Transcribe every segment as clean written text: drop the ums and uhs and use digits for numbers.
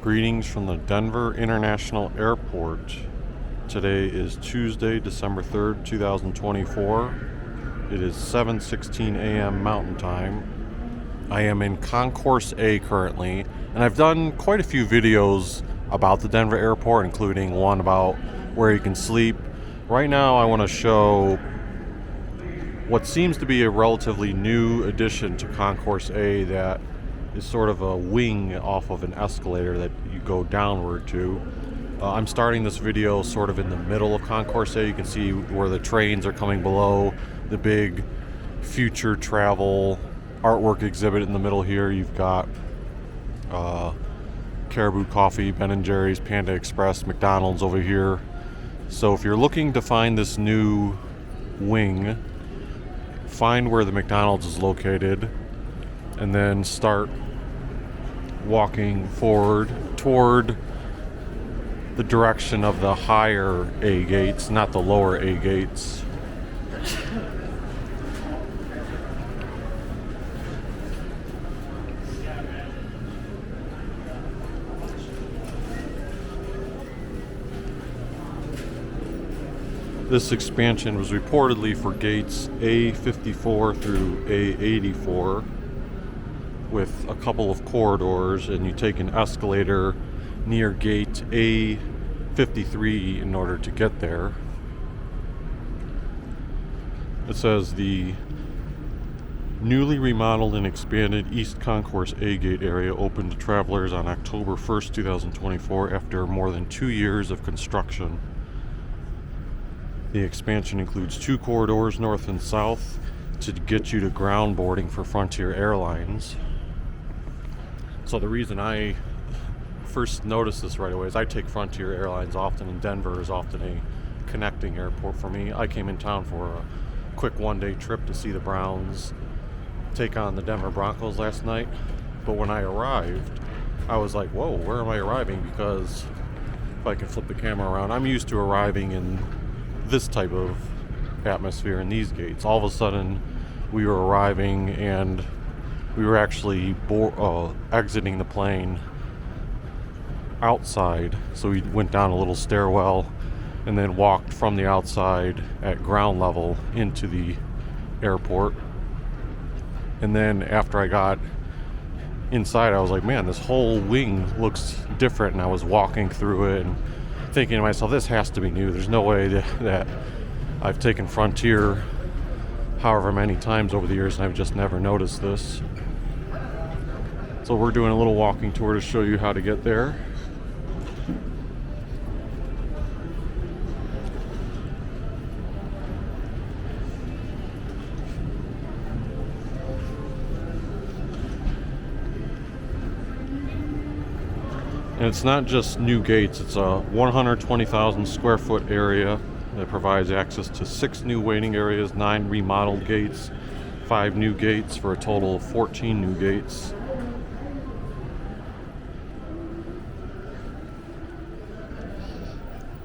Greetings from the Denver International Airport. Today is Tuesday, December 3rd, 2024. It is 7:16 a.m. Mountain Time. I am in Concourse A currently, and I've done quite a few videos about the Denver airport, including one about where you can sleep. Right now I want to show what seems to be a relatively new addition to Concourse A that is sort of a wing off of an escalator that you go downward to. I'm starting this video sort of in the middle of Concourse A. You can see where the trains are coming below, the big future travel artwork exhibit in the middle here. You've got Caribou Coffee, Ben & Jerry's, Panda Express, McDonald's over here. So if you're looking to find this new wing, find where the McDonald's is located and then start walking forward toward the direction of the higher A gates, not the lower A gates. This expansion was reportedly for gates A54 through A84 with a couple of corridors, and you take an escalator near gate A53 in order to get there. It says the newly remodeled and expanded East Concourse A gate area opened to travelers on October 1st, 2024 after more than 2 years of construction. The expansion includes 2 corridors north and south to get you to ground boarding for Frontier Airlines. So the reason I first noticed this right away is I take Frontier Airlines often, and Denver is often a connecting airport for me. I came in town for a quick one-day trip to see the Browns take on the Denver Broncos last night. But when I arrived, I was like, whoa, where am I arriving? Because if I can flip the camera around, I'm used to arriving in this type of atmosphere in these gates. All of a sudden, we were arriving and we were actually exiting the plane outside. So we went down a little stairwell and then walked from the outside at ground level into the airport. And then after I got inside, I was like, man, this whole wing looks different. And I was walking through it and thinking to myself, this has to be new. There's no way that I've taken Frontier however many times over the years and I've just never noticed this. So we're doing a little walking tour to show you how to get there. And it's not just new gates, it's a 120,000 square foot area that provides access to 6 new waiting areas, 9 remodeled gates, 5 new gates for a total of 14 new gates.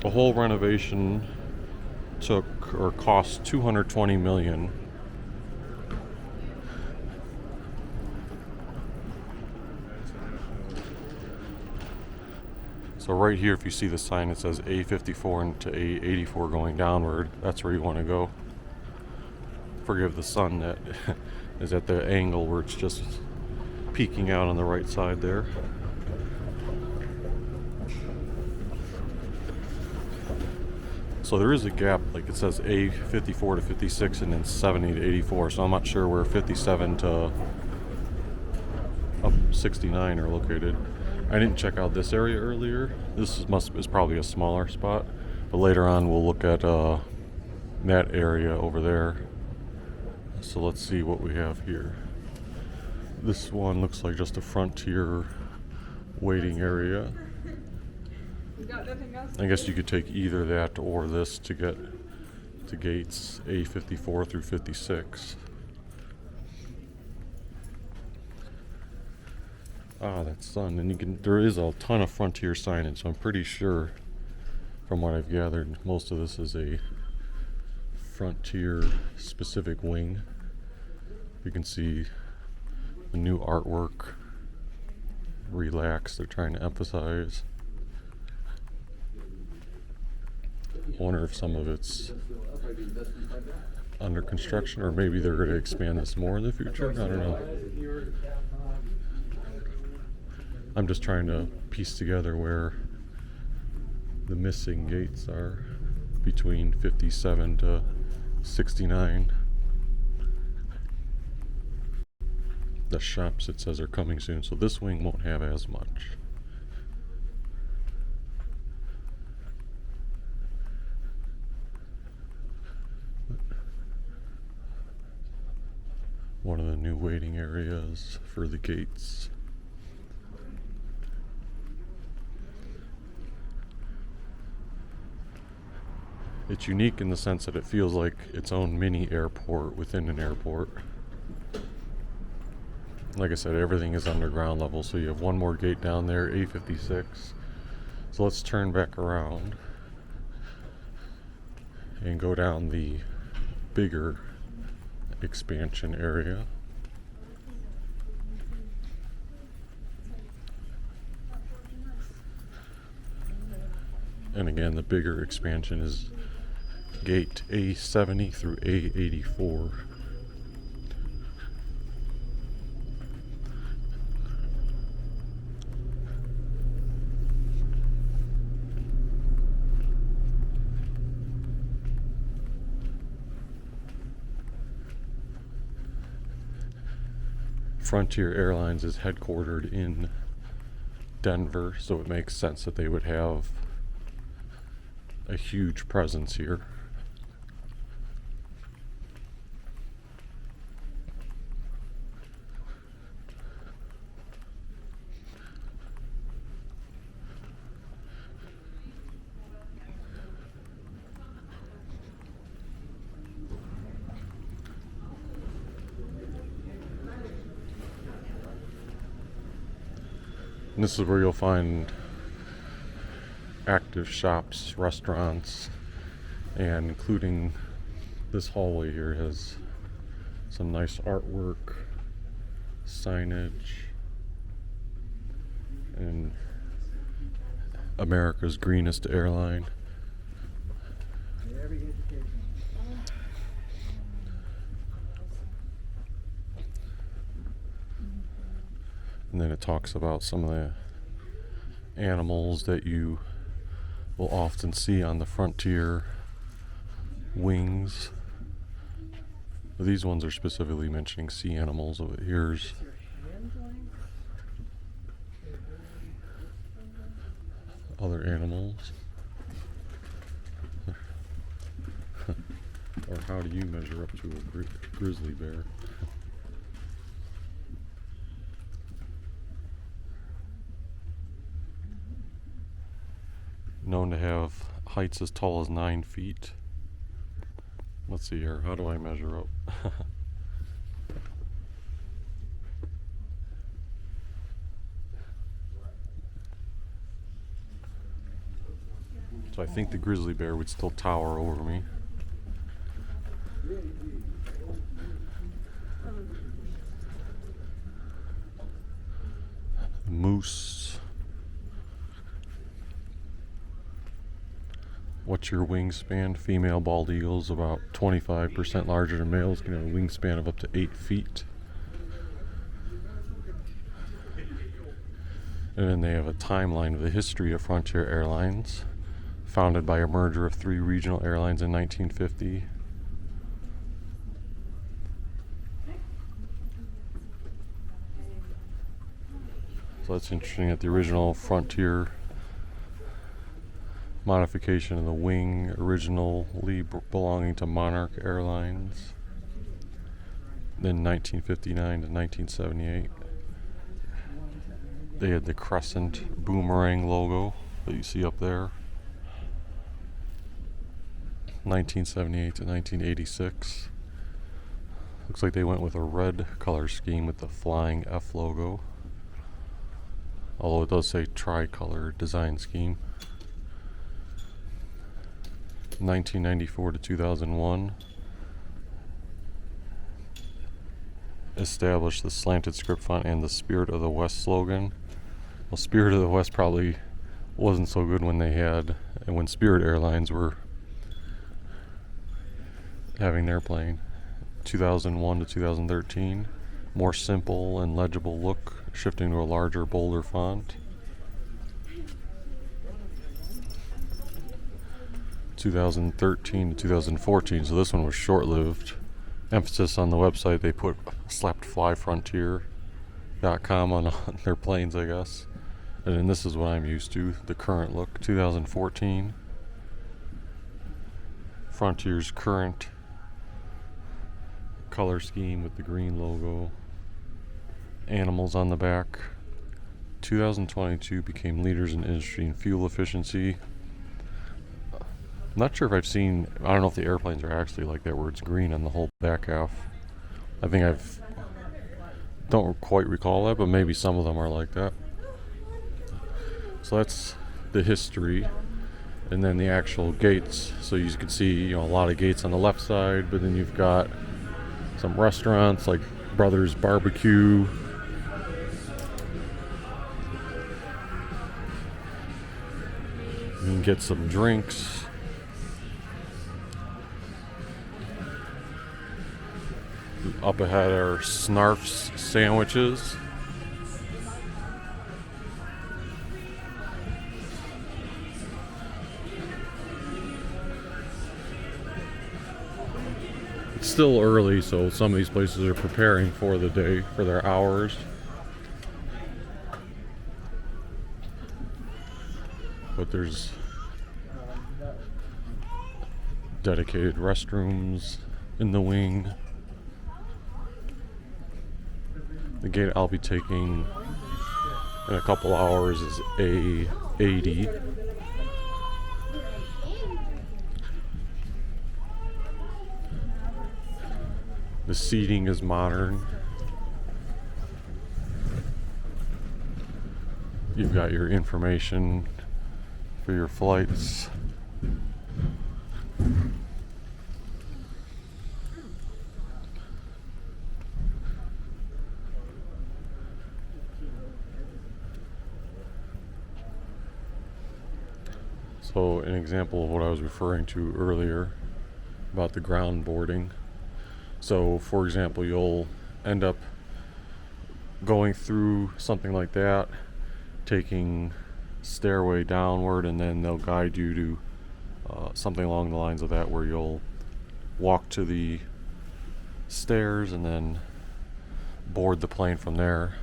The whole renovation cost $220 million. So right here, if you see the sign, it says A54 and to A84 going downward. That's where you want to go. Forgive the sun that is at the angle where it's just peeking out on the right side there. So there is a gap, like it says A54 to 56 and then 70 to 84. So I'm not sure where 57 to up 69 are located. I didn't check out this area earlier. This is probably a smaller spot, but later on we'll look at that area over there. So let's see what we have here. This one looks like just a Frontier waiting area. I guess you could take either that or this to get to gates A54 through 56. That sun, and there is a ton of Frontier signage, so I'm pretty sure from what I've gathered most of this is a Frontier specific wing. You can see the new artwork relaxed. They're trying to emphasize. I wonder if some of it's under construction, or maybe they're going to expand this more in the future. I don't know. I'm just trying to piece together where the missing gates are between 57 to 69. The shops, it says, are coming soon, so this wing won't have as much. One of the new waiting areas for the gates. It's unique in the sense that it feels like its own mini airport within an airport. Like I said, everything is underground level, so you have one more gate down there, A56. So let's turn back around and go down the bigger expansion area. And again, the bigger expansion is gate A70 through A84. Frontier Airlines is headquartered in Denver, so it makes sense that they would have a huge presence here. And this is where you'll find active shops, restaurants, and including this hallway here has some nice artwork, signage, and America's greenest airline. And then it talks about some of the animals that you will often see on the Frontier wings. These ones are specifically mentioning sea animals. Here's other animals. Or how do you measure up to a grizzly bear? Known to have heights as tall as 9 feet. Let's see here, how do I measure up? So I think the grizzly bear would still tower over me. Moose. What's your wingspan? Female bald eagles about 25% larger than males, can have a wingspan of up to 8 feet. And then they have a timeline of the history of Frontier Airlines, founded by a merger of 3 regional airlines in 1950. So that's interesting that the original Frontier modification of the wing, originally belonging to Monarch Airlines, then 1959 to 1978. They had the crescent boomerang logo that you see up there. 1978 to 1986. Looks like they went with a red color scheme with the flying F logo, although it does say tricolor design scheme. 1994 to 2001, established the slanted script font and the Spirit of the West slogan. Well, Spirit of the West probably wasn't so good when when Spirit Airlines were having their plane. 2001 to 2013. More simple and legible look, shifting to a larger, bolder font. 2013 to 2014, so this one was short-lived. Emphasis on the website, they slapped flyfrontier.com on their planes, I guess. And then this is what I'm used to, the current look, 2014. Frontier's current color scheme with the green logo. Animals on the back. 2022 became leaders in industry and fuel efficiency. I'm not sure if I don't know if the airplanes are actually like that where it's green on the whole back half. Don't quite recall that, but maybe some of them are like that. So that's the history, and then the actual gates. So you can see, a lot of gates on the left side, but then you've got some restaurants like Brothers Barbecue. You can get some drinks. Up ahead are Snarf's sandwiches. It's still early, so some of these places are preparing for the day, for their hours. But there's dedicated restrooms in the wing. The gate I'll be taking in a couple hours is A80. The seating is modern. You've got your information for your flights. So an example of what I was referring to earlier about the ground boarding. So for example, you'll end up going through something like that, taking stairway downward, and then they'll guide you to something along the lines of that, where you'll walk to the stairs and then board the plane from there.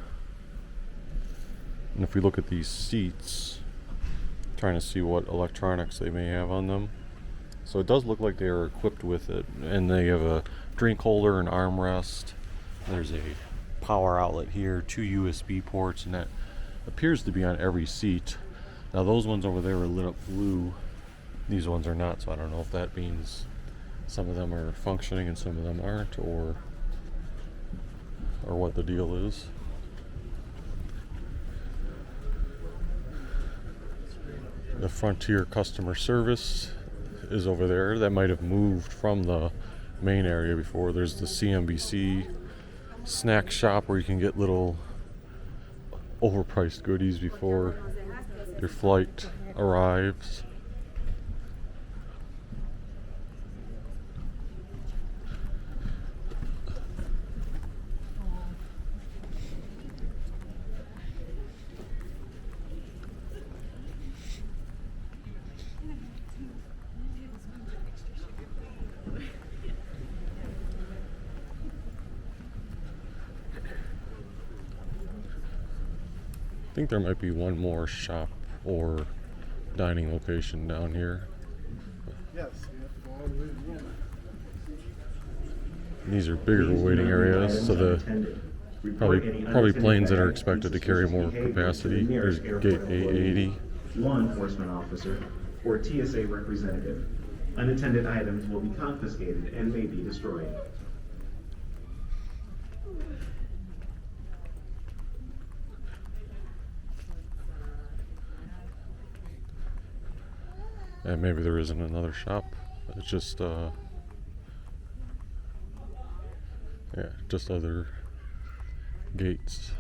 And if we look at these seats, trying to see what electronics they may have on them. So it does look like they are equipped with it, and they have a drink holder and armrest. There's a power outlet here, 2 USB ports, and that appears to be on every seat. Now those ones over there are lit up blue. These ones are not, so I don't know if that means some of them are functioning and some of them aren't, or what the deal is. The Frontier customer service is over there. That might have moved from the main area before. There's the CNBC snack shop where you can get little overpriced goodies before your flight arrives. I think there might be one more shop or dining location down here. Yes. These are bigger waiting areas, so the probably planes that are expected to carry more capacity. There's gate A80. Law enforcement officer or TSA representative. Unattended items will be confiscated and may be destroyed. And maybe there isn't another shop. It's just just other gates.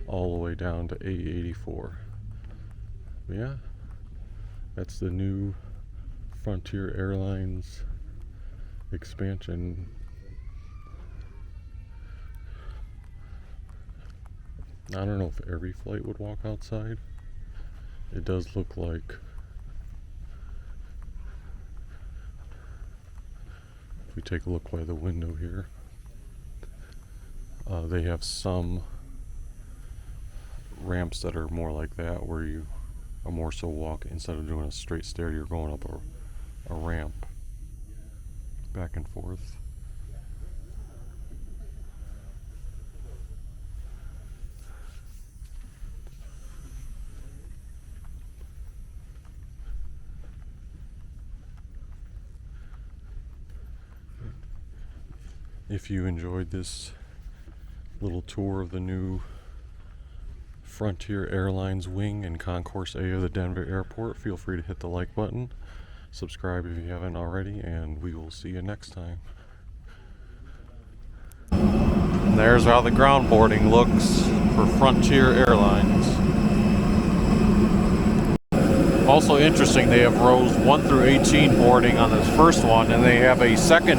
all the way down to A84. Yeah, that's the new Frontier Airlines expansion. I don't know if every flight would walk outside. It does look like if we take a look by the window here, they have some ramps that are more like that, where you are more so walk, instead of doing a straight stair, you're going up a ramp back and forth. If you enjoyed this little tour of the new Frontier Airlines wing in Concourse A of the Denver airport, feel free to hit the like button, subscribe if you haven't already, and we will see you next time. And there's how the ground boarding looks for Frontier Airlines. Also interesting, they have rows 1 through 18 boarding on this first one, and they have a second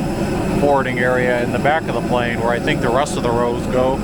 boarding area in the back of the plane where I think the rest of the rows go.